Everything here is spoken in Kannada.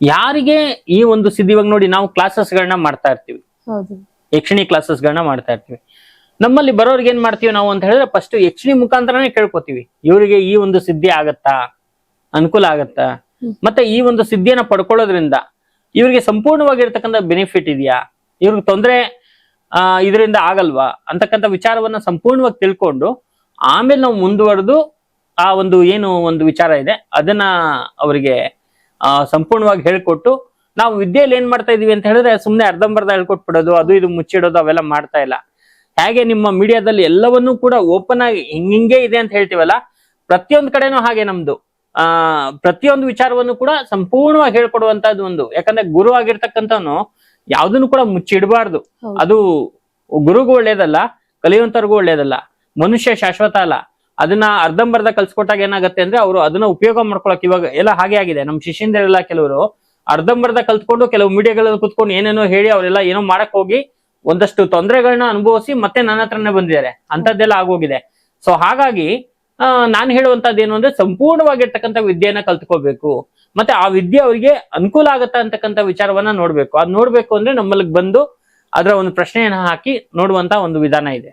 ಯಾರಿಗೆ ಈ ಒಂದು ಸಿದ್ಧಿ, ಇವಾಗ ನೋಡಿ ನಾವು ಕ್ಲಾಸಸ್ಗಳನ್ನ ಮಾಡ್ತಾ ಇರ್ತೀವಿ, ಹೌದು. ಯಕ್ಷಿಣಿ ಕ್ಲಾಸಸ್ಗಳನ್ನ ಮಾಡ್ತಾ ಇರ್ತೀವಿ. ನಮ್ಮಲ್ಲಿ ಬರೋರ್ಗೆ ಏನ್ ಮಾಡ್ತೀವಿ ನಾವು ಅಂತ ಹೇಳಿದ್ರೆ ಫಸ್ಟ್ ಯಕ್ಷಿಣಿ ಮುಖಾಂತರನೇ ಕೇಳ್ಕೊತೀವಿ, ಇವರಿಗೆ ಈ ಒಂದು ಸಿದ್ಧಿ ಆಗತ್ತಾ, ಅನುಕೂಲ ಆಗತ್ತಾ, ಮತ್ತೆ ಈ ಒಂದು ಸಿದ್ಧಿಯನ್ನ ಪಡ್ಕೊಳ್ಳೋದ್ರಿಂದ ಇವ್ರಿಗೆ ಸಂಪೂರ್ಣವಾಗಿರ್ತಕ್ಕಂಥ ಬೆನಿಫಿಟ್ ಇದೆಯಾ, ಇವ್ರಿಗೆ ತೊಂದರೆ ಇದರಿಂದ ಆಗಲ್ವಾ ಅಂತಕ್ಕಂಥ ವಿಚಾರವನ್ನ ಸಂಪೂರ್ಣವಾಗಿ ತಿಳ್ಕೊಂಡು ಆಮೇಲೆ ನಾವು ಮುಂದುವರೆದು ಆ ಒಂದು ಏನು ಒಂದು ವಿಚಾರ ಇದೆ ಅದನ್ನ ಅವರಿಗೆ ಸಂಪೂರ್ಣವಾಗಿ ಹೇಳ್ಕೊಟ್ಟು, ನಾವು ವಿದ್ಯೆಯಲ್ಲಿ ಏನ್ ಮಾಡ್ತಾ ಇದೀವಿ ಅಂತ ಹೇಳಿದ್ರೆ ಸುಮ್ನೆ ಅರ್ಧಂಬರ್ಧ ಹೇಳ್ಕೊಟ್ಬಿಡೋದು, ಅದು ಇದು ಮುಚ್ಚಿಡೋದು ಅವೆಲ್ಲ ಮಾಡ್ತಾ ಇಲ್ಲ. ಹೇಗೆ ನಿಮ್ಮ ಮೀಡಿಯಾದಲ್ಲಿ ಎಲ್ಲವನ್ನೂ ಕೂಡ ಓಪನ್ ಆಗಿ ಹಿಂಗೆ ಇದೆ ಅಂತ ಹೇಳ್ತೀವಲ್ಲ, ಪ್ರತಿಯೊಂದು ಕಡೆನೂ ಹಾಗೆ ನಮ್ದು ಪ್ರತಿಯೊಂದು ವಿಚಾರವನ್ನು ಕೂಡ ಸಂಪೂರ್ಣವಾಗಿ ಹೇಳ್ಕೊಡುವಂತದ್ದು ಒಂದು. ಯಾಕಂದ್ರೆ ಗುರು ಆಗಿರ್ತಕ್ಕಂಥವನು ಯಾವ್ದನ್ನು ಕೂಡ ಮುಚ್ಚಿಡಬಾರ್ದು. ಅದು ಗುರುಗೂ ಒಳ್ಳೇದಲ್ಲ, ಕಲಿಯುವಂತವ್ರಿಗೂ ಒಳ್ಳೇದಲ್ಲ. ಮನುಷ್ಯ ಶಾಶ್ವತ ಅಲ್ಲ. ಅದನ್ನ ಅರ್ಧಂಬರ್ಧ ಕಲ್ಸ್ಕೊಟ್ಟಾಗ ಏನಾಗುತ್ತೆ ಅಂದ್ರೆ ಅವರು ಅದನ್ನ ಉಪಯೋಗ ಮಾಡ್ಕೊಳಕ್ ಇವಾಗ ಎಲ್ಲ ಹಾಗೆ ಆಗಿದೆ. ನಮ್ ಶಿಷ್ಯಂದರೆಲ್ಲ ಕೆಲವರು ಅರ್ಧಂಬರ್ಧ ಕಲ್ತ್ಕೊಂಡು ಕೆಲವು ಮೀಡಿಯಾಗಳಲ್ಲಿ ಕುತ್ಕೊಂಡು ಏನೇನೋ ಹೇಳಿ ಅವರೆಲ್ಲ ಏನೋ ಮಾಡಕ್ ಹೋಗಿ ಒಂದಷ್ಟು ತೊಂದರೆಗಳನ್ನ ಅನುಭವಿಸಿ ಮತ್ತೆ ನನ್ನ ಹತ್ರನೇ ಬಂದಿದ್ದಾರೆ. ಅಂತದ್ದೆಲ್ಲ ಆಗೋಗಿದೆ. ಸೊ ಹಾಗಾಗಿ ನಾನು ಹೇಳುವಂತದ್ದು ಏನು ಅಂದ್ರೆ ಸಂಪೂರ್ಣವಾಗಿರ್ತಕ್ಕಂಥ ವಿದ್ಯೆಯನ್ನ ಕಲ್ತ್ಕೋಬೇಕು. ಮತ್ತೆ ಆ ವಿದ್ಯೆ ಅವರಿಗೆ ಅನುಕೂಲ ಆಗತ್ತಾ ಅಂತಕ್ಕಂಥ ವಿಚಾರವನ್ನ ನೋಡ್ಬೇಕು. ಅದ್ ನೋಡ್ಬೇಕು ಅಂದ್ರೆ ನಮ್ಮಲ್ಲಿಗೆ ಬಂದು ಅದರ ಒಂದು ಪ್ರಶ್ನೆಯನ್ನ ಹಾಕಿ ನೋಡುವಂತ ಒಂದು ವಿಧಾನ ಇದೆ.